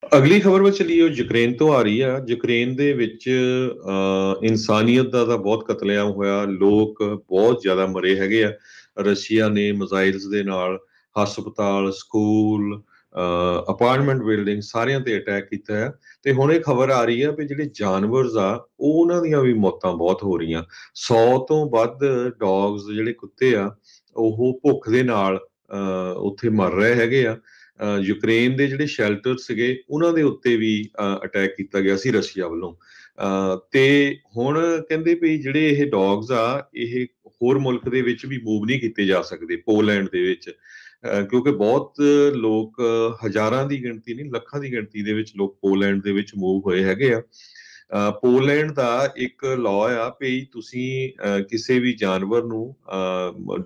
ਅਗਲੀ ਖਬਰ ਵਿੱਚ ਚਲੀਏ ਯੂਕਰੇਨ ਤੋਂ ਆ ਰਹੀ ਆ। ਯੂਕਰੇਨ ਦੇ ਵਿੱਚ ਇਨਸਾਨੀਅਤ ਦਾ ਤਾਂ ਬਹੁਤ ਕਤਲੇਆਮ ਹੋਇਆ, ਲੋਕ ਬਹੁਤ ਜ਼ਿਆਦਾ ਮਰੇ ਹੈਗੇ ਆ। ਰਸ਼ੀਆ ਨੇ ਮਿਜ਼ਾਈਲਸ ਦੇ ਨਾਲ ਹਸਪਤਾਲ, ਸਕੂਲ, ਅਪਾਰਟਮੈਂਟ ਬਿਲਡਿੰਗ ਸਾਰਿਆਂ ਤੇ ਅਟੈਕ ਕੀਤਾ ਹੈ। ਤੇ ਹੁਣ ਇਹ ਖਬਰ ਆ ਰਹੀ ਆ ਵੀ ਜਿਹੜੇ ਜਾਨਵਰਸ ਆ ਉਹ ਉਹਨਾਂ ਦੀਆਂ ਵੀ ਮੌਤਾਂ ਬਹੁਤ ਹੋ ਰਹੀਆਂ। 100 ਤੋਂ ਵੱਧ ਡੌਗਸ ਜਿਹੜੇ ਕੁੱਤੇ ਆ ਉਹ ਭੁੱਖ ਦੇ ਨਾਲ ਉੱਥੇ ਮਰ ਰਹੇ ਹੈਗੇ ਆ। ਯੂਕਰੇਨ ਦੇ ਜਿਹੜੇ ਸ਼ੈਲਟਰ ਸੀਗੇ ਉਹਨਾਂ ਦੇ ਉੱਤੇ ਵੀ ਅਟੈਕ ਕੀਤਾ ਗਿਆ ਸੀ ਰਸ਼ੀਆ ਵੱਲੋਂ। ਤੇ ਹੁਣ ਕਹਿੰਦੇ ਵੀ ਜਿਹੜੇ ਇਹ ਡੌਗਸ ਆ ਇਹ ਹੋਰ ਮੁਲਕ ਦੇ ਵਿੱਚ ਵੀ ਮੂਵ ਨਹੀਂ ਕੀਤੇ ਜਾ ਸਕਦੇ, ਪੋਲੈਂਡ ਦੇ ਵਿੱਚ, ਕਿਉਂਕਿ ਬਹੁਤ ਲੋਕ, ਹਜ਼ਾਰਾਂ ਦੀ ਗਿਣਤੀ ਨਹੀਂ ਲੱਖਾਂ ਦੀ ਗਿਣਤੀ ਦੇ ਵਿੱਚ ਲੋਕ ਪੋਲੈਂਡ ਦੇ ਵਿੱਚ ਮੂਵ ਹੋਏ ਹੈਗੇ ਆ। ਪੋਲੈਂਡ ਦਾ ਇੱਕ ਲਾਅ ਆ ਵੀ ਤੁਸੀਂ ਕਿਸੇ ਵੀ ਜਾਨਵਰ ਨੂੰ,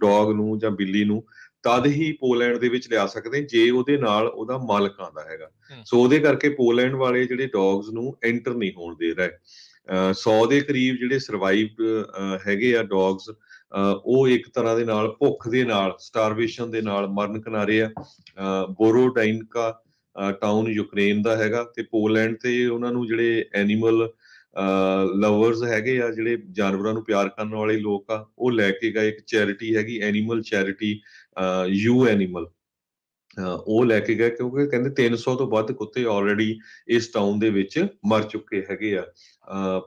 ਡੌਗ ਨੂੰ ਜਾਂ ਬਿੱਲੀ ਨੂੰ ਤਦ ਹੀ ਪੋਲੈਂਡ ਦੇ ਵਿੱਚ ਲਿਆ ਸਕਦੇ ਜੇ ਉਹਦੇ ਨਾਲ ਉਹਦਾ ਮਾਲਕ ਆਉਂਦਾ ਹੈਗਾ। ਸੋ ਉਹਦੇ ਕਰਕੇ ਪੋਲੈਂਡ ਵਾਲੇ ਜਿਹੜੇ ਡੌਗਸ ਨੂੰ ਐਂਟਰ ਨਹੀਂ ਹੋਣ ਦੇ ਰਹੇ। 100 ਦੇ ਕਰੀਬ ਜਿਹੜੇ ਸਰਵਾਈਵ ਹੈਗੇ ਆ ਡੌਗਸ, ਉਹ ਇੱਕ ਤਰ੍ਹਾਂ ਦੇ ਨਾਲ ਭੁੱਖ ਦੇ ਨਾਲ, ਸਟਾਰਵੇਸ਼ਨ ਦੇ ਨਾਲ ਮਰਨ ਕਿਨਾਰੇ ਆ। ਬੋਰੋਡਾਈਨਕਾ ਟਾਊਨ ਯੂਕਰੇਨ ਦਾ ਹੈਗਾ ਤੇ ਪੋਲੈਂਡ ਤੇ ਉਹਨਾਂ ਨੂੰ ਜਿਹੜੇ ਐਨੀਮਲ ਲਵਰਸ ਹੈਗੇ ਆ, ਜਿਹੜੇ ਜਾਨਵਰਾਂ ਨੂੰ ਪਿਆਰ ਕਰਨ ਵਾਲੇ ਲੋਕ ਆ, ਉਹ ਲੈ ਕੇ ਗਏ। ਇੱਕ ਚੈਰਿਟੀ ਹੈਗੀ ਐਨੀਮਲ ਚੈਰਿਟੀ, ਯੂ ਐਨੀਮਲ, ਉਹ ਲੈ ਕੇ ਗਏ ਕਿਉਂਕਿ ਕਹਿੰਦੇ 300 ਤੋਂ ਵੱਧ ਕੁੱਤੇ ਆਲਰੇਡੀ ਇਸ ਟਾਊਨ ਦੇ ਵਿੱਚ ਮਰ ਚੁੱਕੇ ਹੈਗੇ ਆ।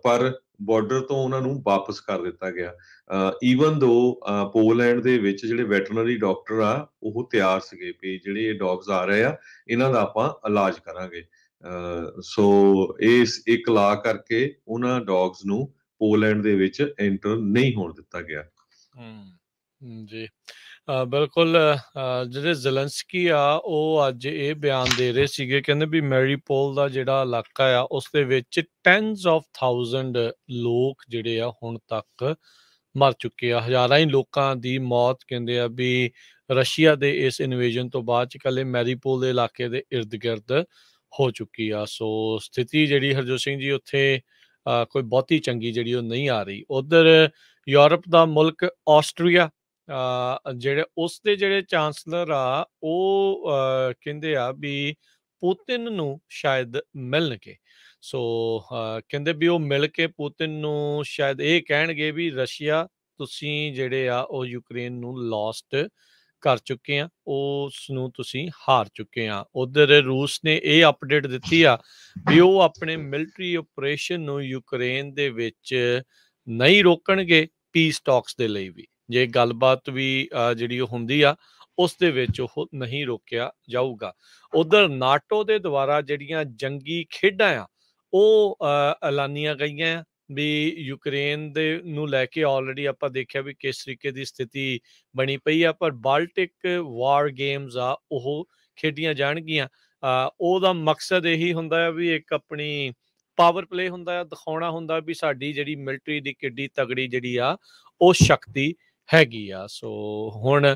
ਪਰ ਬਾਰਡਰ ਤੋਂ ਉਹਨਾਂ ਨੂੰ ਵਾਪਸ ਕਰ ਦਿੱਤਾ ਗਿਆ। ਈਵਨ ਦੋ ਪੋਲੈਂਡ ਦੇ ਵਿੱਚ ਜਿਹੜੇ ਵੈਟਰਨਰੀ ਡਾਕਟਰ ਆ ਉਹ ਤਿਆਰ ਸੀਗੇ ਵੀ ਜਿਹੜੇ ਇਹ ਡੌਗਸ ਆ ਰਹੇ ਆ ਇਹਨਾਂ ਦਾ ਆਪਾਂ ਇਲਾਜ ਕਰਾਂਗੇ। ਸੋ ਇਸ ਇੱਕ ਲਾ ਕਰਕੇ ਉਹਨਾਂ ਡੌਗਸ ਨੂੰ ਪੋਲੈਂਡ ਦੇ ਵਿੱਚ ਐਂਟਰ ਨਹੀਂ ਹੋਣ ਦਿੱਤਾ ਗਿਆ। ਜੀ ਬਿਲਕੁਲ। ਜਿਹੜੇ ਜ਼ੈਲੈਂਸਕੀ ਆ ਉਹ ਅੱਜ ਇਹ ਬਿਆਨ ਦੇ ਰਹੇ ਸੀਗੇ, ਕਹਿੰਦੇ ਵੀ ਮੈਰੀਪੋਲ ਦਾ ਜਿਹੜਾ ਇਲਾਕਾ ਆ ਉਸ ਦੇ ਵਿੱਚ 10s of thousands ਲੋਕ ਜਿਹੜੇ ਆ ਹੁਣ ਤੱਕ ਮਰ ਚੁੱਕੇ ਆ। ਹਜ਼ਾਰਾਂ ਹੀ ਲੋਕਾਂ ਦੀ ਮੌਤ ਕਹਿੰਦੇ ਆ ਵੀ ਰਸ਼ੀਆ ਦੇ ਇਸ ਇਨਵੇਜਨ ਤੋਂ ਬਾਅਦ ਚ ਇਕੱਲੇ ਮੈਰੀਪੋਲ ਦੇ ਇਲਾਕੇ ਦੇ ਇਰਦ ਗਿਰਦ ਹੋ ਚੁੱਕੀ ਆ। ਸੋ ਸਥਿਤੀ ਜਿਹੜੀ ਹਰਜੋਤ ਸਿੰਘ ਜੀ ਉੱਥੇ ਕੋਈ ਬਹੁਤੀ ਚੰਗੀ ਜਿਹੜੀ ਉਹ ਨਹੀਂ ਆ ਰਹੀ। ਉੱਧਰ ਯੂਰਪ ਦਾ ਮੁਲਕ ਆਸਟਰੀਆ, ਜਿਹੜੇ ਉਸਦੇ ਜਿਹੜੇ ਚਾਂਸਲਰ ਆ ਉਹ ਕਹਿੰਦੇ ਆ ਵੀ ਪੁਤਿਨ ਨੂੰ ਸ਼ਾਇਦ ਮਿਲਣਗੇ। ਸੋ ਕਹਿੰਦੇ ਵੀ ਉਹ ਮਿਲ ਕੇ ਪੁਤਿਨ ਨੂੰ ਸ਼ਾਇਦ ਇਹ ਕਹਿਣਗੇ ਵੀ ਰਸ਼ੀਆ ਤੁਸੀਂ ਜਿਹੜੇ ਆ ਉਹ ਯੂਕਰੇਨ ਨੂੰ ਲੋਸਟ ਕਰ ਚੁੱਕੇ ਆ, ਉਸ ਨੂੰ ਤੁਸੀਂ ਹਾਰ ਚੁੱਕੇ ਆ। ਉਧਰ ਰੂਸ ਨੇ ਇਹ ਅਪਡੇਟ ਦਿੱਤੀ ਆ ਵੀ ਉਹ ਆਪਣੇ ਮਿਲਟਰੀ ਆਪਰੇਸ਼ਨ ਨੂੰ ਯੂਕਰੇਨ ਦੇ ਵਿੱਚ ਨਹੀਂ ਰੋਕਣਗੇ ਪੀਸ ਟਾਕਸ ਦੇ ਲਈ ਵੀ। ਜੇ ਗੱਲਬਾਤ ਵੀ ਜਿਹੜੀ ਉਹ ਹੁੰਦੀ ਆ ਉਸ ਦੇ ਵਿੱਚ ਉਹ ਨਹੀਂ ਰੋਕਿਆ ਜਾਊਗਾ। ਉਧਰ ਨਾਟੋ ਦੇ ਦੁਆਰਾ ਜਿਹੜੀਆਂ ਜੰਗੀ ਖੇਡਾਂ ਆ ਉਹ ਐਲਾਨੀਆਂ ਗਈਆਂ ਆ ਵੀ ਯੂਕਰੇਨ ਦੇ ਨੂੰ ਲੈ ਕੇ ਆਲਰੇਡੀ ਆਪਾਂ ਦੇਖਿਆ ਵੀ ਕਿਸ ਤਰੀਕੇ ਦੀ ਸਥਿਤੀ ਬਣੀ ਪਈ ਆ। ਪਰ ਬਾਲਟਿਕ ਵਾਰ ਗੇਮਸ ਆ ਉਹ ਖੇਡੀਆਂ ਜਾਣਗੀਆਂ। ਉਹਦਾ ਮਕਸਦ ਇਹੀ ਹੁੰਦਾ ਆ ਵੀ ਇੱਕ ਆਪਣੀ ਪਾਵਰ ਪਲੇ ਹੁੰਦਾ ਆ, ਦਿਖਾਉਣਾ ਹੁੰਦਾ ਵੀ ਸਾਡੀ ਜਿਹੜੀ ਮਿਲਟਰੀ ਦੀ ਕਿੱਡੀ ਤਗੜੀ ਜਿਹੜੀ ਆ ਉਹ ਸ਼ਕਤੀ ਹੈਗੀ ਆ। ਸੋ ਹੁਣ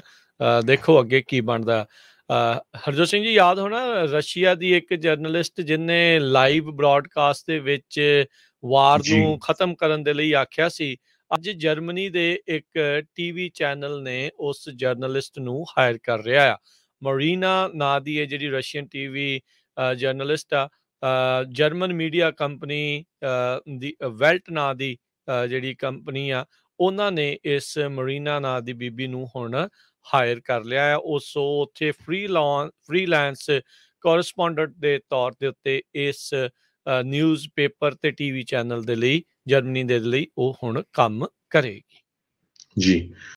ਦੇਖੋ ਅੱਗੇ ਕੀ ਬਣਦਾ। ਹਰਜੋਤ ਸਿੰਘ ਜੀ ਯਾਦ ਹੋਣਾ ਰਸ਼ੀਆ ਦੀ ਇੱਕ ਜਰਨਲਿਸਟ ਜਿਹਨੇ ਲਾਈਵ ਬ੍ਰੌਡਕਾਸਟ ਦੇ ਵਿੱਚ ਵਾਰ ਨੂੰ ਖਤਮ ਕਰਨ ਦੇ ਲਈ ਆਖਿਆ ਸੀ। ਅੱਜ ਜਰਮਨੀ ਦੇ ਇੱਕ ਟੀਵੀ ਚੈਨਲ ਨੇ ਉਸ ਜਰਨਲਿਸਟ ਨੂੰ ਹਾਇਰ ਕਰ ਰਿਹਾ ਆ। ਮਰੀਨਾ ਨਾਂ ਦੀ ਇਹ ਜਿਹੜੀ ਰਸ਼ੀਅਨ ਟੀਵੀ ਜਰਨਲਿਸਟ ਆ, ਜਰਮਨ ਮੀਡੀਆ ਕੰਪਨੀ ਦੀ ਵੈਲਟ ਨਾਂ ਦੀ ਜਿਹੜੀ ਕੰਪਨੀ ਆ ਉਹਨਾਂ ਨੇ ਇਸ ਮਰੀਨਾ ਨਾਂ ਦੀ ਬੀਬੀ ਨੂੰ ਹੁਣ ਹਾਇਰ ਕਰ ਲਿਆ ਆ। ਉਸ ਉੱਥੇ ਫ੍ਰੀਲਾਂਸ ਕੋਰਸਪੋਂਡੈਂਟ ਦੇ ਤੌਰ ਦੇ ਉੱਤੇ ਇਸ ਨਿਊਜ਼ ਪੇਪਰ ਤੇ ਟੀਵੀ ਚੈਨਲ ਦੇ ਲਈ ਜਰਮਨੀ ਦੇ ਲਈ ਉਹ ਹੁਣ ਕੰਮ ਕਰੇਗੀ। ਜੀ।